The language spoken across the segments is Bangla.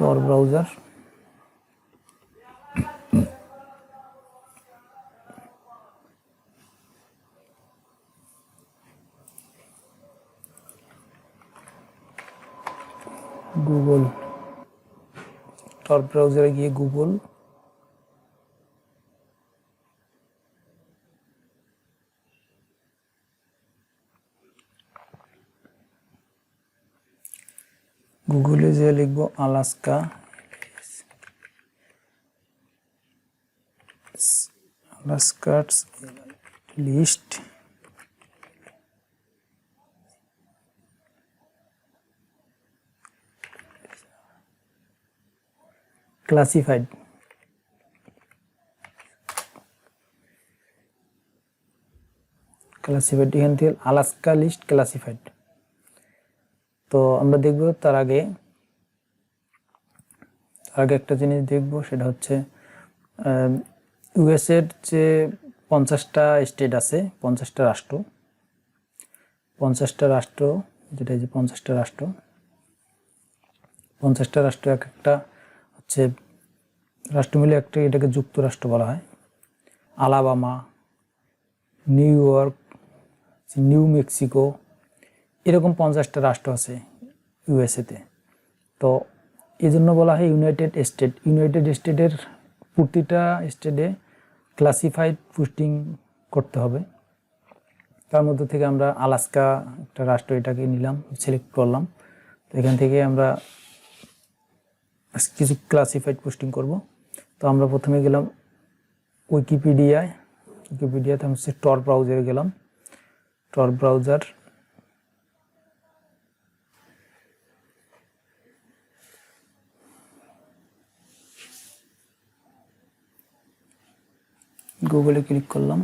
tor browser, গুগল, tor ব্রাউজারে গিয়ে গুগল, গুগলে যে লিখব আলাস্কা লিস্ট ক্লাসিফাইড, এখান থেকে আলাস্কা লিস্ট ক্লাসিফাইড। তো আমরা দেখব তার আগে একটা জিনিস দেখব, সেটা হচ্ছে ইউএস এর যে 50টা স্টেট আছে, 50টা রাষ্ট্র, যেটা এই যে 50টা রাষ্ট্র এক একটা হচ্ছে রাষ্ট্র মিলে একটা, এটাকে যুক্তরাষ্ট্র বলা হয়। Alabama, new York, new Mexico, এরকম 50টা রাষ্ট্র আছে ইউএসএতে। তো এই জন্য বলা হয় ইউনাইটেড স্টেটের প্রতিটা স্টেটে ক্লাসিফাইড পোস্টিং করতে হবে। তার মধ্যে থেকে আমরা আলাস্কা একটা রাষ্ট্র, এটাকে নিলাম, সিলেক্ট করলাম। তো এখান থেকে আমরা কিছু ক্লাসিফাইড পোস্টিং করব। তো আমরা প্রথমে গেলাম উইকিপিডিয়াতে আমি টর ব্রাউজারে গেলাম, টর ব্রাউজার, গুগলে ক্লিক করলাম,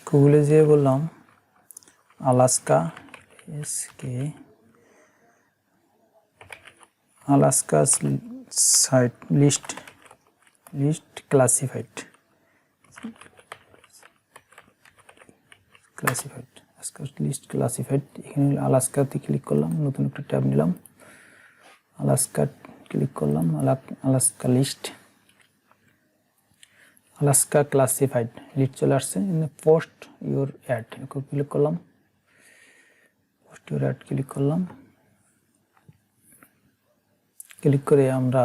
গুগলে যেয়ে বললাম Alaska site list classified, list classified. এখানে আলাস্কাতে ক্লিক করলাম, নতুন একটা ট্যাব নিলাম, আলাস্কা ক্লিক করলাম, Alaska list, Alaska classified list চলে আসছে। পোস্ট ইউর অ্যাড ক্লিক করলাম, পোস্ট ইউর অ্যাড ক্লিক করলাম। ক্লিক করে আমরা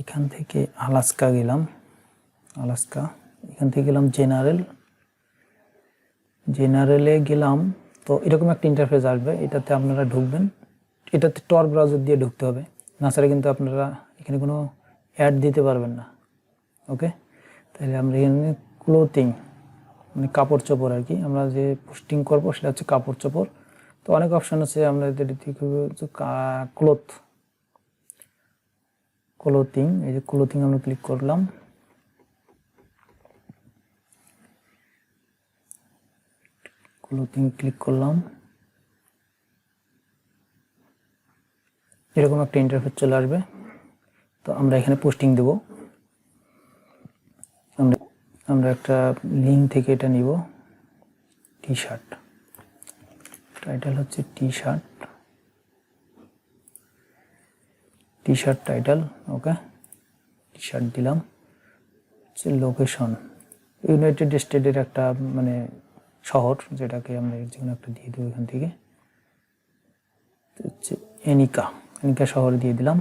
এখান থেকে আলাস্কা গেলাম, এখান থেকে গেলাম জেনারেলে গেলাম। তো এরকম একটা ইন্টারফেস আসবে, এটাতে আপনারা ঢুকবেন, এটাতে টর ব্রাউজার দিয়ে ঢুকতে হবে, না ছাড়া কিন্তু আপনারা এখানে কোনো অ্যাড দিতে পারবেন না। ওকে, তাহলে আমরা এখানে ক্লোথিং মানে কাপড় চোপড় আর কি, আমরা যে পোস্টিং করবো সেটা হচ্ছে কাপড় চোপড়। তো অনেক অপশান আছে, আমরা ক্লোথিং, এই যে ক্লোথিং আমরা ক্লিক করলাম, এরকম একটা ইন্টারফেস চলে আসবে। তো আমরা এখানে পোস্টিং দেব, আমরা একটা লিঙ্ক থেকে এটা নিব, টি শার্ট, টাইটেল হচ্ছে টি শার্ট টাইটেল। ওকে, টি শার্ট দিলাম। হচ্ছে লোকেশন ইউনাইটেড স্টেটের একটা মানে শহর, যেটাকে আমরা যে কোনো একটা দিয়ে দেবো এখান থেকে, হচ্ছে এনিকা শহর দিয়ে দিলাম,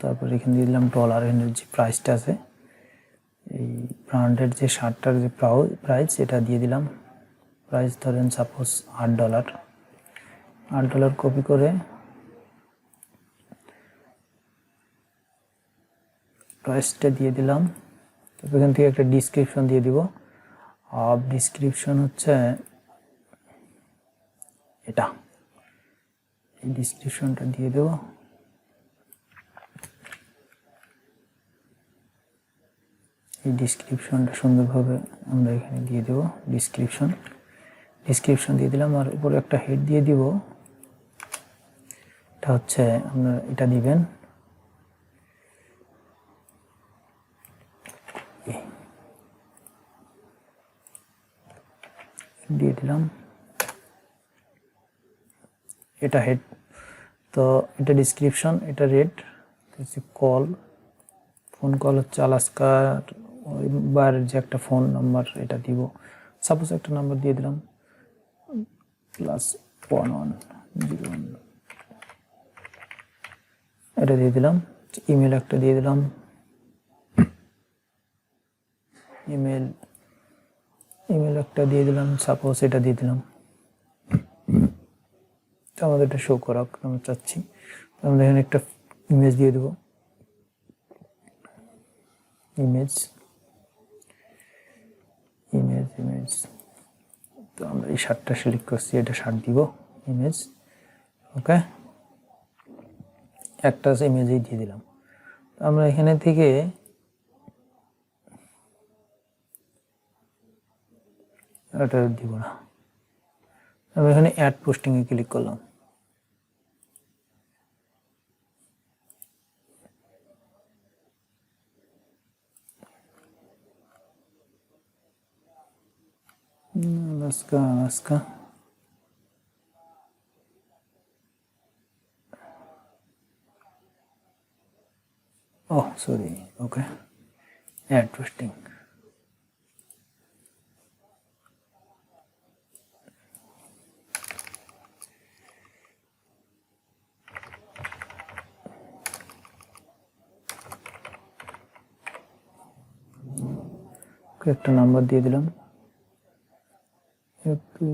তারপর এখানে দিয়ে দিলাম ডলার, এখানে যে প্রাইসটা আছে, এই ব্র্যান্ডের যে শার্টটার যে প্রাইস এটা দিয়ে দিলাম। প্রাইস ধরেন সাপোজ $8, কপি করে প্রাইসটা দিয়ে দিলাম। তারপর এখান থেকে একটা ডিসক্রিপশন দিয়ে দিব, ডিসক্রিপশন হচ্ছে এটা, এই ডিসক্রিপশনটা দিয়ে দেব। এই ডিসক্রিপশনটা সুন্দরভাবে আমরা এখানে দিয়ে দেব, ডিসক্রিপশন দিয়ে দিলাম। আর উপরে একটা হেড দিয়ে দিব, এটা হচ্ছে আপনারা এটা দিবেন, দিয়ে দিলাম। এটা হেড, তো এটা ডিসক্রিপশন, এটা রেড, কল, ফোন কল হচ্ছে আলাস্কার বাইরের যে একটা ফোন নাম্বার এটা দিব, সাপোজ একটা নাম্বার দিয়ে দিলাম +1101, এটা দিয়ে দিলাম। ইমেল একটা দিয়ে দিলাম, ইমেল একটা দিয়ে দিলাম, সাপোজ এটা দিয়ে দিলাম। তো আমাদের এটা শো করাক আমরা চাচ্ছি, আমরা এখানে একটা ইমেজ দিয়ে দেবো, ইমেজ। তো আমরা এই শার্টটা সিলেক্ট করছি, এটা শার্ট দিব, ইমেজ। ওকে, একটা ইমেজেই দিয়ে দিলাম। আমরা এখানে থেকে এটা দিব না, আমরা এখানে অ্যাড পোস্টিংয়ে ক্লিক করলাম। আলাস্কা সরি, ওকে, অ্যাড পোস্টিং। একটা নাম্বার দিয়ে দিলাম, একটু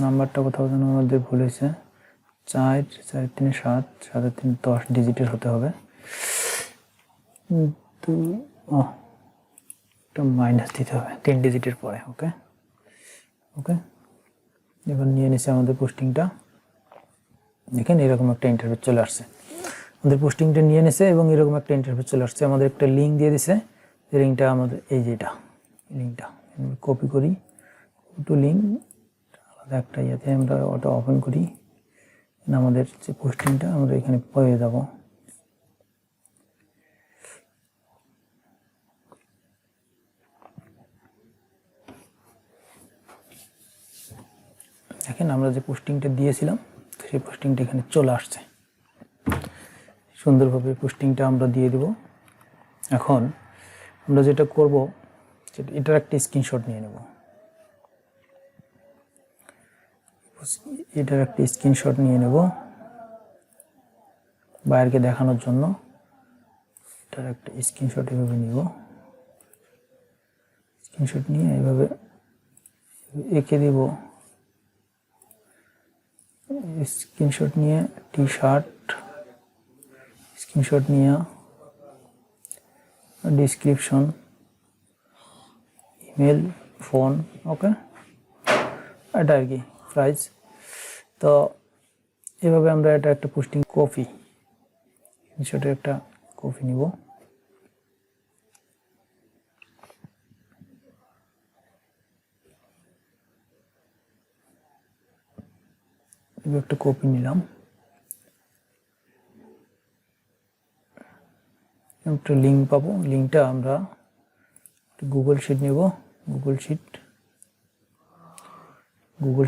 নাম্বারটা কোথাও যেন আমাদের ভুল হয়েছে, 4 4 3 7 7 3 10 ডিজিটের হতে হবে। একটা মাইনাস দিতে হবে 3 ডিজিটের পরে। ওকে, এবার নিয়ে নিচ্ছে আমাদের পোস্টিংটা। দেখেন এরকম একটা ইন্টারফেস চলে আসছে, আমাদের পোস্টিংটা নিয়ে নিছে এবং এরকম একটা ইন্টারফেস চলে আসছে। আমাদের একটা লিঙ্ক দিয়ে দিছে, এই লিঙ্কটা আমাদের এই যেটা লিঙ্কটা কপি করি, টু লিঙ্ক আলাদা একটা ইয়েতে আমরা ওটা ওপেন করি। আমাদের যে পোস্টিংটা আমরা এখানে পেয়ে যাব। দেখেন আমরা যে পোস্টিংটা দিয়েছিলাম সেই পোস্টিংটা এখানে চলে আসছে সুন্দরভাবে। পোস্টিংটা আমরা দিয়ে দেব। এখন আমরা যেটা করব, এটার একটা স্ক্রিনশট নিয়ে নেব, বাইরকে দেখানোর জন্য। এটার একটা স্ক্রিনশট এভাবে নিব, স্ক্রিনশট নিয়ে এইভাবে এঁকে দিব। স্ক্রিনশট নিয়ে টি-শার্ট, স্ক্রিনশট নিয়ে ডিসক্রিপশন, ইমেল, ফোন। ওকে, এটা আর কি প্রাইস। তো এভাবে আমরা এটা একটা পোস্টিং কপি, স্ক্রিনশটের একটা কপি নিব, একটা কপি নিলাম। একটা লিঙ্ক পাবো, লিঙ্কটা আমরা গুগল শিট নেব, গুগল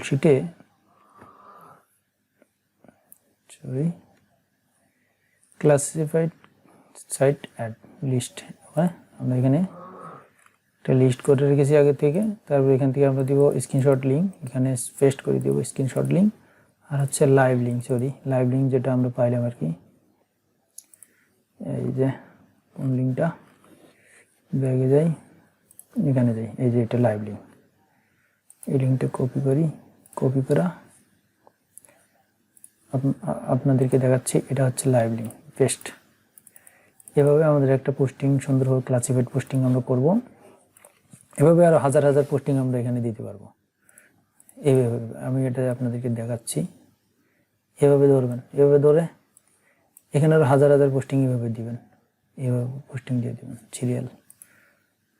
শিটে ক্লাসিফাইড সাইট অ্যাড লিস্ট। আমরা এখানে একটা লিস্ট করে রেখেছি আগে থেকে। তারপর এখান থেকে আমরা দিব স্ক্রিনশট লিঙ্ক, এখানে পেস্ট করে দিব স্ক্রিনশট লিঙ্ক, আর হচ্ছে লাইভ লিঙ্ক, যেটা আমরা পাইলাম আর কি। এই যে কোন লিঙ্কটা, ব্যাগে যাই, এখানে যাই, এই যে এটা লাইভ লিঙ্ক। এই লিঙ্কটা কপি করা আপনাদেরকে দেখাচ্ছি। এটা হচ্ছে লাইভ লিঙ্ক, পেস্ট। এভাবে আমাদের একটা পোস্টিং সুন্দরভাবে ক্লাসিফাইড পোস্টিং আমরা করব। এভাবে আরো হাজার হাজার পোস্টিং আমরা এখানে দিতে পারবো। এইভাবে আমি এটা আপনাদেরকে দেখাচ্ছি, এভাবে ধরবেন, এভাবে ধরে এখানে আরো হাজার হাজার পোস্টিং এভাবে দিবেন, এভাবে পোস্টিং দিয়ে দিবেন সিরিয়াল।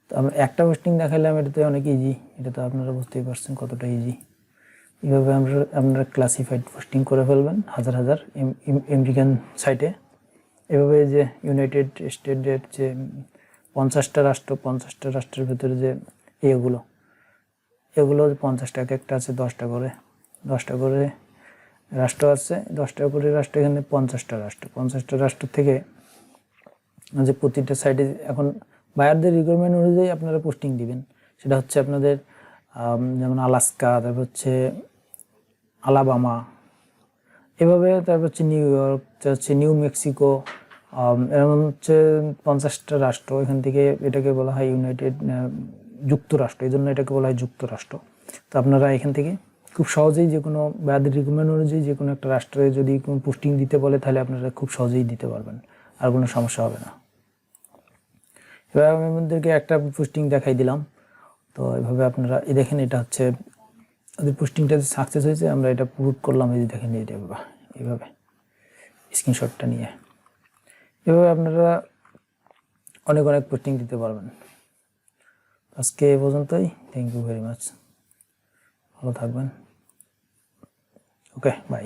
তো আমরা একটা পোস্টিং দেখাইলাম, এটা তো অনেক ইজি, এটা তো আপনারা বুঝতেই পারছেন কতটা ইজি। এইভাবে আপনারা ক্লাসিফাইড পোস্টিং করে ফেলবেন হাজার হাজার আমেরিকান সাইটে। এভাবে যে ইউনাইটেড স্টেটের যে 50টা রাষ্ট্রের ভিতরে যে এগুলো 50টা, একটা আছে 10টা করে রাষ্ট্র আছে, 10টা করে রাষ্ট্র, এখানে 50টা রাষ্ট্র থেকে যে প্রতিটা সাইডে এখন বায়ারদের রিকোয়ারমেন্ট অনুযায়ী আপনারা পোস্টিং দিবেন। সেটা হচ্ছে আপনাদের যেমন আলাস্কা, তারপর হচ্ছে আলাবামা, এভাবে, তারপর হচ্ছে নিউ ইয়র্ক, হচ্ছে নিউ মেক্সিকো, এরকম হচ্ছে 50টা রাষ্ট্র। এখান থেকে এটাকে বলা হয় যুক্তরাষ্ট্র, এই জন্য এটাকে বলা হয় যুক্তরাষ্ট্র। তো আপনারা এখান থেকে খুব সহজেই যে কোনো বায়ারদের রিকোয়ারমেন্ট অনুযায়ী যে কোনো একটা রাষ্ট্রে যদি কোনো পোস্টিং দিতে বলে, তাহলে আপনারা খুব সহজেই দিতে পারবেন, আর কোনো সমস্যা হবে না। এবার আমি আপনাদেরকে একটা পোস্টিং দেখাই দিলাম। তো এভাবে আপনারা দেখেন, এটা হচ্ছে ওদের পোস্টিংটা সাকসেস হয়েছে, আমরা এটা প্রুভ করলাম। এই যে দেখেন, এইভাবে স্ক্রিনশটটা নিয়ে এভাবে আপনারা অনেক পোস্টিং দিতে পারবেন। আজকে এই পর্যন্তই। থ্যাংক ইউ ভেরি মাচ, ভালো থাকবেন। ওকে, বাই।